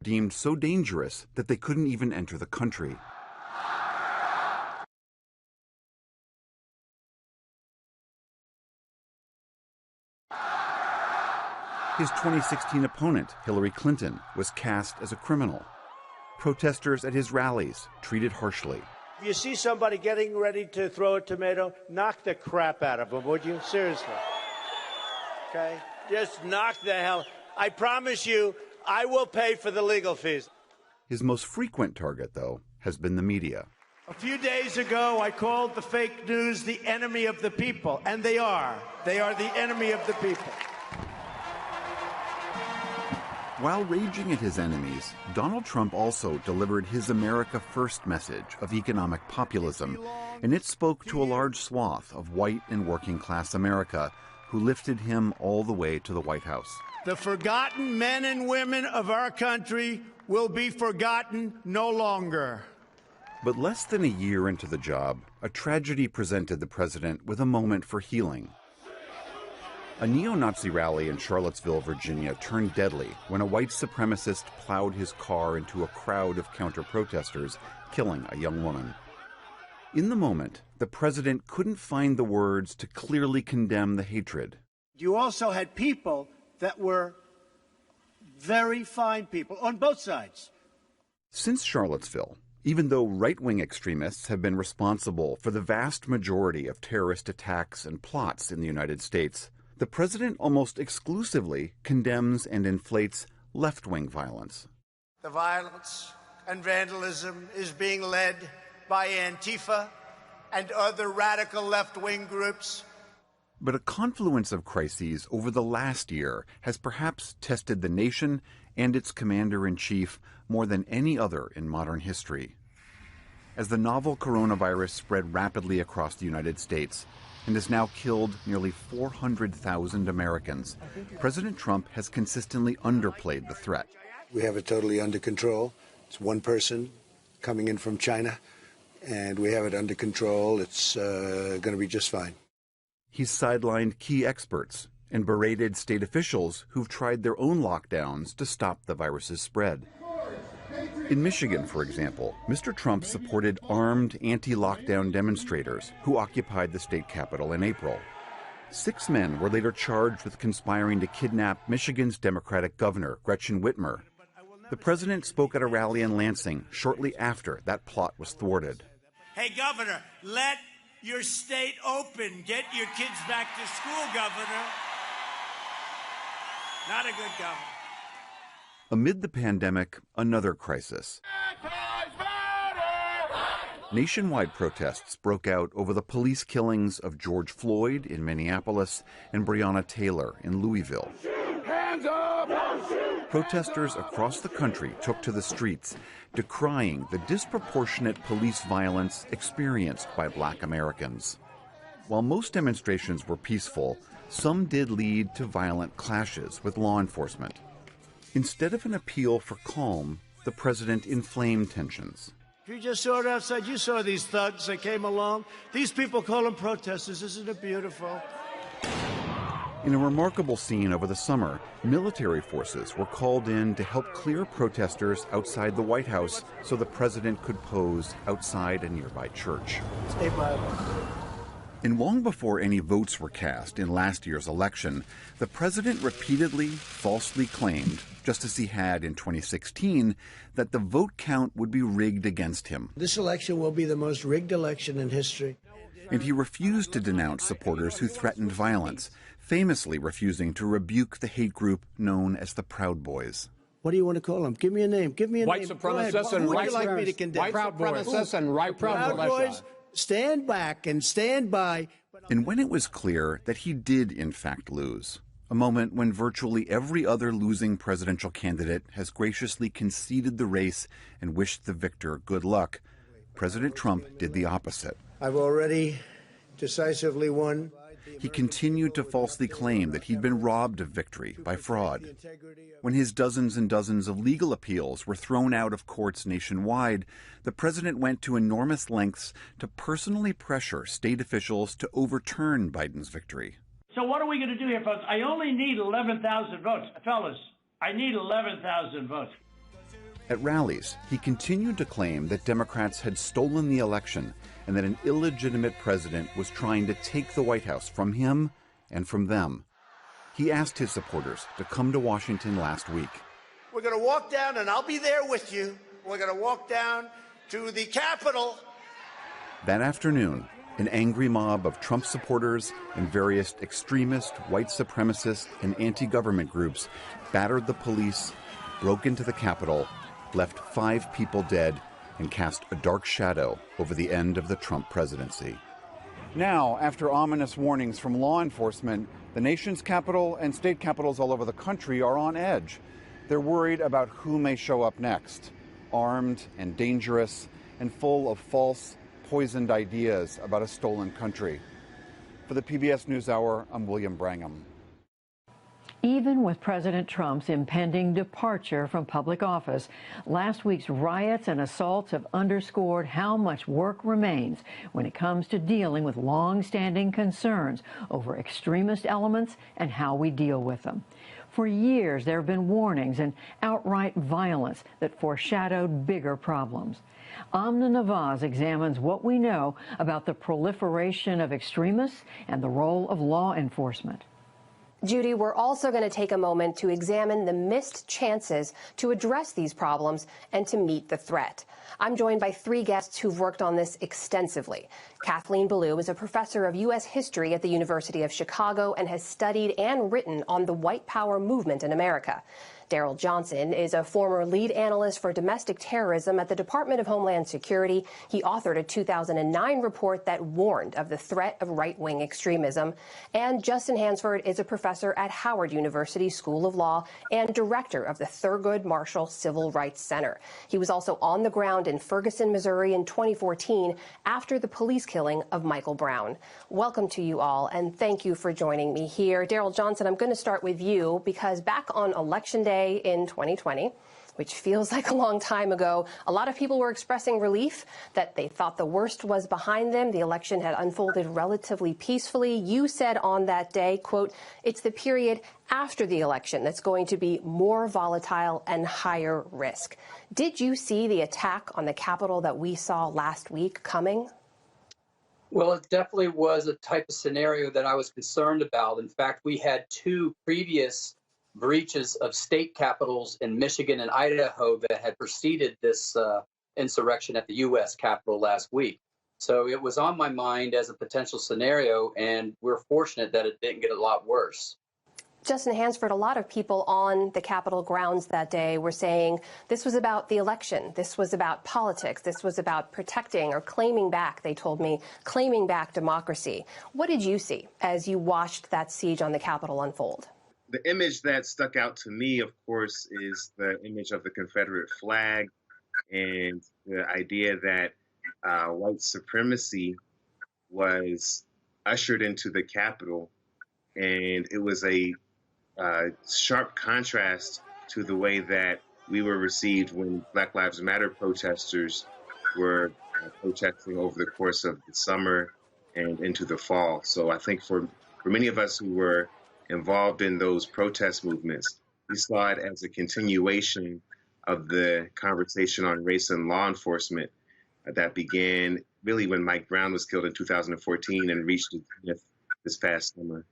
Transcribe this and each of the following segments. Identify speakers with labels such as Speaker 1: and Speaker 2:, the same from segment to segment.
Speaker 1: deemed so dangerous that they couldn't even enter the country. His 2016 opponent, Hillary Clinton, was cast as a criminal. Protesters at his rallies treated harshly.
Speaker 2: If you see somebody getting ready to throw a tomato, knock the crap out of them, would you? Seriously. Okay? Just knock the hell. I promise you, I will pay for the legal fees.
Speaker 1: His most frequent target, though, has been the media.
Speaker 2: A few days ago, I called the fake news the enemy of the people, and they are. They are the enemy of the people.
Speaker 1: While raging at his enemies, Donald Trump also delivered his America First message of economic populism, and it spoke to a large swath of white and working-class America who lifted him all the way to the White House.
Speaker 2: The forgotten men and women of our country will be forgotten no longer.
Speaker 1: But less than a year into the job, a tragedy presented the president with a moment for healing. A neo-Nazi rally in Charlottesville, Virginia turned deadly when a white supremacist plowed his car into a crowd of counter-protesters, killing a young woman. In the moment, the president couldn't find the words to clearly condemn the hatred.
Speaker 2: You also had people that were very fine people on both sides.
Speaker 1: Since Charlottesville, even though right-wing extremists have been responsible for the vast majority of terrorist attacks and plots in the United States, the president almost exclusively condemns and inflates left-wing violence.
Speaker 2: The violence and vandalism is being led by Antifa and other radical left-wing groups.
Speaker 1: But a confluence of crises over the last year has perhaps tested the nation and its commander-in-chief more than any other in modern history. As the novel coronavirus spread rapidly across the United States, and has now killed nearly 400,000 Americans, President Trump has consistently underplayed the threat.
Speaker 3: We have it totally under control. It's one person coming in from China, and we have it under control. It's going to be just fine.
Speaker 1: He's sidelined key experts and berated state officials who've tried their own lockdowns to stop the virus's spread. In Michigan, for example, Mr. Trump supported armed anti-lockdown demonstrators who occupied the state capitol in April. 6 men were later charged with conspiring to kidnap Michigan's Democratic governor, Gretchen Whitmer. The president spoke at a rally in Lansing shortly after that plot was thwarted.
Speaker 2: Hey, Governor, let your state open. Get your kids back to school, Governor. Not a good governor.
Speaker 1: Amid the pandemic, another crisis. Nationwide protests broke out over the police killings of George Floyd in Minneapolis and Breonna Taylor in Louisville.
Speaker 4: Hands up!
Speaker 1: Protesters across the country took to the streets, decrying the disproportionate police violence experienced by Black Americans. While most demonstrations were peaceful, some did lead to violent clashes with law enforcement. Instead of an appeal for calm, the president inflamed tensions.
Speaker 2: You just saw it outside. You saw these thugs that came along. These people call them protesters. Isn't it beautiful?
Speaker 1: In a remarkable scene over the summer, military forces were called in to help clear protesters outside the White House so the president could pose outside a nearby church.
Speaker 2: Stay violent.
Speaker 1: And long before any votes were cast in last year's election, the president repeatedly, falsely claimed, just as he had in 2016, that the vote count would be rigged against him.
Speaker 5: This election will be the most rigged election in history.
Speaker 1: And he refused to denounce supporters who threatened violence, famously refusing to rebuke the hate group known as the Proud Boys.
Speaker 5: What do you want to call them? Give me a name. Give me a
Speaker 6: white
Speaker 5: name.
Speaker 6: Supremacists and
Speaker 5: Who would
Speaker 6: white
Speaker 5: you like me to condemn?
Speaker 6: White supremacists and right
Speaker 5: Proud Boys. Stand back and stand by.
Speaker 1: And when it was clear that he did in fact lose, a moment when virtually every other losing presidential candidate has graciously conceded the race and wished the victor good luck, President Trump did the opposite.
Speaker 5: I've already decisively won.
Speaker 1: He continued to falsely claim that he'd been robbed of victory by fraud. When his dozens and dozens of legal appeals were thrown out of courts nationwide, the president went to enormous lengths to personally pressure state officials to overturn Biden's victory.
Speaker 7: So what are we going to do here, folks? I only need 11,000 votes. Fellas, I need 11,000 votes.
Speaker 1: At rallies, he continued to claim that Democrats had stolen the election and that an illegitimate president was trying to take the White House from him and from them. He asked his supporters to come to Washington last week.
Speaker 2: We're going to walk down, and I'll be there with you. We're going to walk down to the Capitol.
Speaker 1: That afternoon, an angry mob of Trump supporters and various extremist, white supremacist, and anti-government groups battered the police, broke into the Capitol, left 5 people dead, and cast a dark shadow over the end of the Trump presidency. Now, after ominous warnings from law enforcement, the nation's capital and state capitals all over the country are on edge. They're worried about who may show up next, armed and dangerous and full of false, poisoned ideas about a stolen country. For the PBS NewsHour, I'm William Brangham.
Speaker 6: Even with President Trump's impending departure from public office, last week's riots and assaults have underscored how much work remains when it comes to dealing with long-standing concerns over extremist elements and how we deal with them. For years, there have been warnings and outright violence that foreshadowed bigger problems. Amna Nawaz examines what we know about the proliferation of extremists and the role of law enforcement.
Speaker 7: Judy, we're also going to take a moment to examine the missed chances to address these problems and to meet the threat. I'm joined by 3 guests who've worked on this extensively. Kathleen Belew is a professor of U.S. history at the University of Chicago and has studied and written on the white power movement in America. Daryl Johnson is a former lead analyst for domestic terrorism at the Department of Homeland Security. He authored a 2009 report that warned of the threat of right-wing extremism. And Justin Hansford is a professor at Howard University School of Law and director of the Thurgood Marshall Civil Rights Center. He was also on the ground in Ferguson, Missouri in 2014 after the police killing of Michael Brown. Welcome to you all, and thank you for joining me here. Daryl Johnson, I'm going to start with you because back on Election Day in 2020, which feels like a long time ago, a lot of people were expressing relief that they thought the worst was behind them. The election had unfolded relatively peacefully. You said on that day, quote, "It's the period after the election that's going to be more volatile and higher risk." Did you see the attack on the Capitol that we saw last week coming?
Speaker 8: Well, it definitely was a type of scenario that I was concerned about. In fact, we had 2 previous breaches of state capitals in Michigan and Idaho that had preceded this insurrection at the U.S. Capitol last week. So it was on my mind as a potential scenario, and we're fortunate that it didn't get a lot worse.
Speaker 7: Justin Hansford, a lot of people on the Capitol grounds that day were saying this was about the election, this was about politics, this was about protecting or claiming back, they told me, claiming back democracy. What did you see as you watched that siege on the Capitol unfold?
Speaker 9: The image that stuck out to me, of course, is the image of the Confederate flag and the idea that white supremacy was ushered into the Capitol. And it was a sharp contrast to the way that we were received when Black Lives Matter protesters were protesting over the course of the summer and into the fall. So I think for many of us who were involved in those protest movements, we saw it as a continuation of the conversation on race and law enforcement that began really when Mike Brown was killed in 2014 and reached this past summer.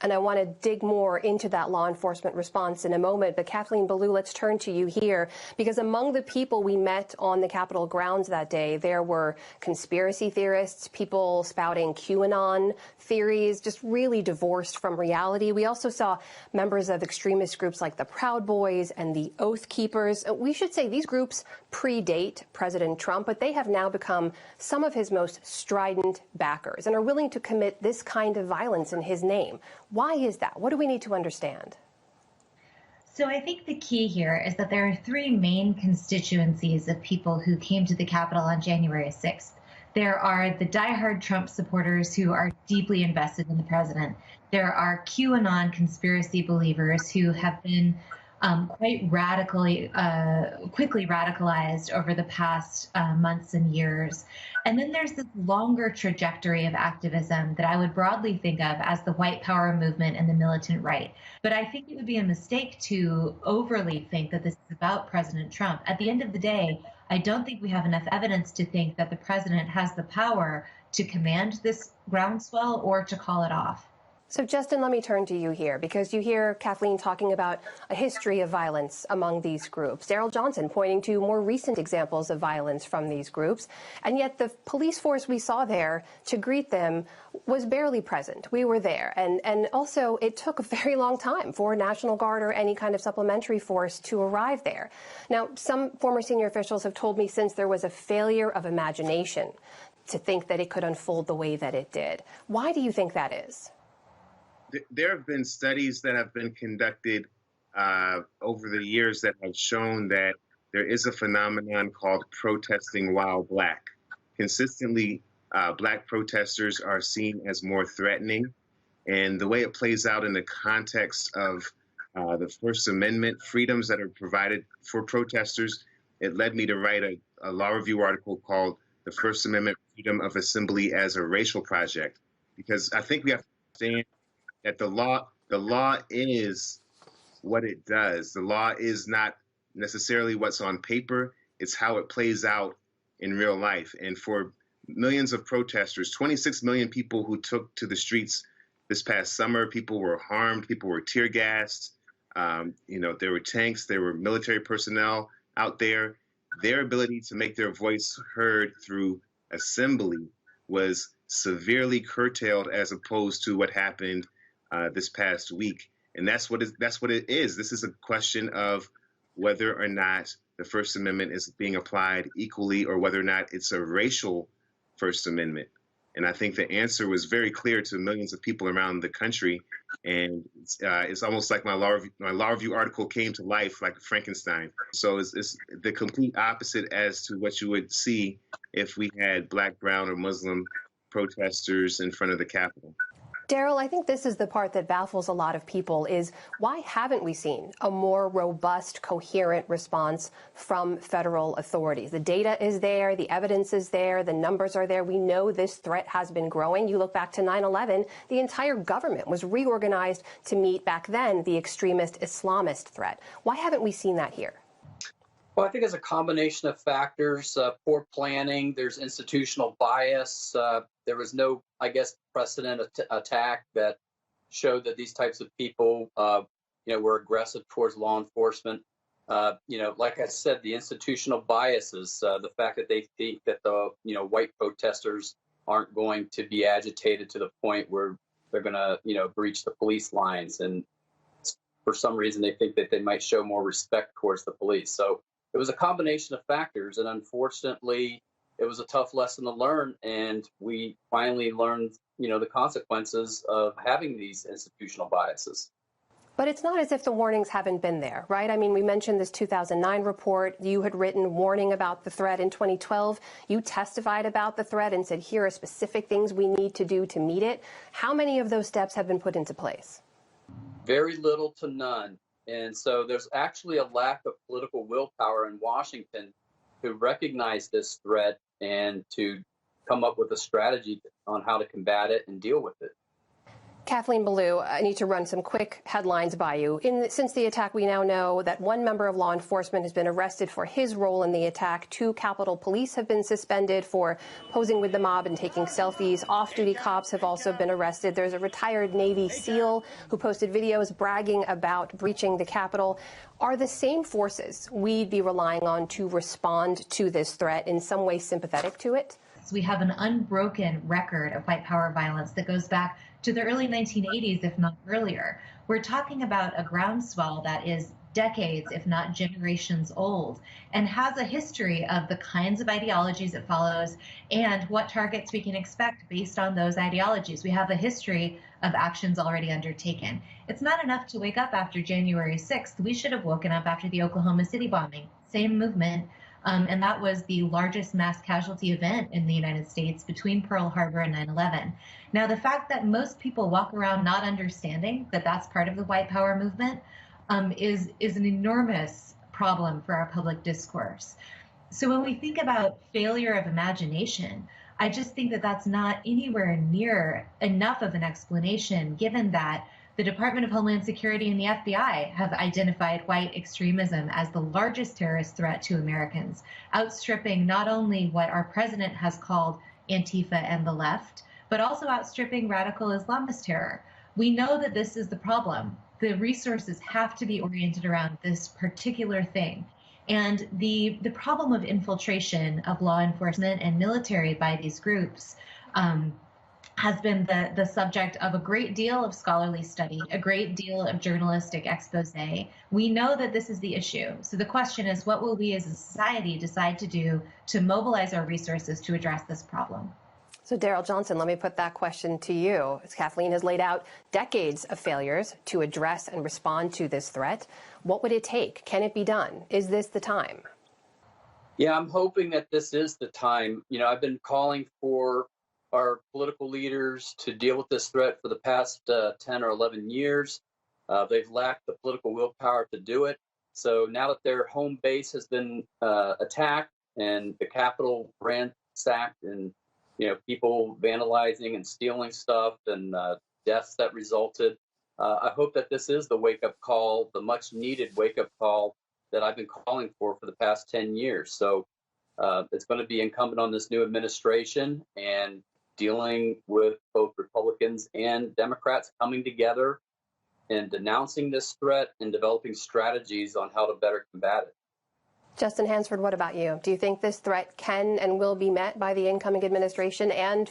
Speaker 7: And I want to dig more into that law enforcement response in a moment. But Kathleen Belew, let's turn to you here, because among the people we met on the Capitol grounds that day, there were conspiracy theorists, people spouting QAnon theories, just really divorced from reality. We also saw members of extremist groups like the Proud Boys and the Oath Keepers. We should say these groups predate President Trump, but they have now become some of his most strident backers and are willing to commit this kind of violence in his name. Why is that? What do we need to understand?
Speaker 10: So I think the key here is that there are 3 main constituencies of people who came to the Capitol on January 6th. There are the diehard Trump supporters who are deeply invested in the president. There are QAnon conspiracy believers who have been quite quickly radicalized over the past months and years. And then there's this longer trajectory of activism that I would broadly think of as the white power movement and the militant right. But I think it would be a mistake to overly think that this is about President Trump. At the end of the day, I don't think we have enough evidence to think that the president has the power to command this groundswell or to call it off.
Speaker 7: So, Justin, let me turn to you here, because you hear Kathleen talking about a history of violence among these groups. Daryl Johnson pointing to more recent examples of violence from these groups. And yet the police force we saw there to greet them was barely present. We were there. And also, it took a very long time for National Guard or any kind of supplementary force to arrive there. Now, some former senior officials have told me since there was a failure of imagination to think that it could unfold the way that it did. Why do you think that is?
Speaker 9: There have been studies that have been conducted over the years that have shown that there is a phenomenon called protesting while black. Consistently, black protesters are seen as more threatening. And the way it plays out in the context of the First Amendment freedoms that are provided for protesters, it led me to write a law review article called The First Amendment Freedom of Assembly as a Racial Project. Because I think we have to understand that the law is what it does. The law is not necessarily what's on paper. It's how it plays out in real life. And for millions of protesters, 26 million people who took to the streets this past summer, people were harmed, people were tear gassed. There were tanks, there were military personnel out there. Their ability to make their voice heard through assembly was severely curtailed as opposed to what happened this past week. And that's what it is. This is a question of whether or not the First Amendment is being applied equally or whether or not it's a racial First Amendment. And I think the answer was very clear to millions of people around the country. And it's almost like my law review article came to life like Frankenstein. So it's the complete opposite as to what you would see if we had Black, brown, or Muslim protesters in front of the Capitol.
Speaker 7: Daryl, I think this is the part that baffles a lot of people is why haven't we seen a more robust, coherent response from federal authorities? The data is there, the evidence is there, the numbers are there. We know this threat has been growing. You look back to 9/11, the entire government was reorganized to meet back then the extremist Islamist threat. Why haven't we seen that here?
Speaker 8: Well, I think it's a combination of factors, poor planning, there's institutional bias. There was no, precedent attack that showed that these types of people, were aggressive towards law enforcement. Like I said, the institutional biases, the fact that they think that the, white protesters aren't going to be agitated to the point where they're going to, breach the police lines. And for some reason, they think that they might show more respect towards the police. So it was a combination of factors, and unfortunately, it was a tough lesson to learn, and we finally learned, the consequences of having these institutional biases.
Speaker 7: But it's not as if the warnings haven't been there, right? I mean, we mentioned this 2009 report. You had written warning about the threat in 2012. You testified about the threat and said, here are specific things we need to do to meet it. How many of those steps have been put into place?
Speaker 8: Very little to none. And so there's actually a lack of political willpower in Washington to recognize this threat and to come up with a strategy on how to combat it and deal with it.
Speaker 7: Kathleen Belew, I need to run some quick headlines by you. Since the attack, we now know that one member of law enforcement has been arrested for his role in the attack. 2 Capitol Police have been suspended for posing with the mob and taking selfies. Off-duty cops have also been arrested. There's a retired Navy SEAL who posted videos bragging about breaching the Capitol. Are the same forces we'd be relying on to respond to this threat in some way sympathetic to it?
Speaker 10: We have an unbroken record of white power violence that goes back to the early 1980s, if not earlier. We're talking about a groundswell that is decades, if not generations old, and has a history of the kinds of ideologies it follows and what targets we can expect based on those ideologies. We have a history of actions already undertaken. It's not enough to wake up after January 6th. We should have woken up after the Oklahoma City bombing. Same movement. And that was the largest mass casualty event in the United States between Pearl Harbor and 9/11. Now, the fact that most people walk around not understanding that that's part of the white power movement is an enormous problem for our public discourse. So when we think about failure of imagination, I just think that that's not anywhere near enough of an explanation, given that the Department of Homeland Security and the FBI have identified white extremism as the largest terrorist threat to Americans, outstripping not only what our president has called Antifa and the left, but also outstripping radical Islamist terror. We know that this is the problem. The resources have to be oriented around this particular thing. And the problem of infiltration of law enforcement and military by these groups has been the subject of a great deal of scholarly study, a great deal of journalistic expose. We know that this is the issue. So the question is, what will we as a society decide to do to mobilize our resources to address this problem?
Speaker 7: So Daryl Johnson, let me put that question to you. As Kathleen has laid out decades of failures to address and respond to this threat, what would it take? Can it be done? Is this the time?
Speaker 8: Yeah, I'm hoping that this is the time. You know, I've been calling for our political leaders to deal with this threat for the past 10 or 11 years. They've lacked the political willpower to do it. So now that their home base has been attacked and the Capitol ransacked and people vandalizing and stealing stuff and deaths that resulted. I hope that this is the wake-up call, the much-needed wake-up call that I've been calling for the past 10 years. So it's going to be incumbent on this new administration and dealing with both Republicans and Democrats coming together and denouncing this threat and developing strategies on how to better combat it.
Speaker 7: Justin Hansford, what about you? Do you think this threat can and will be met by the incoming administration and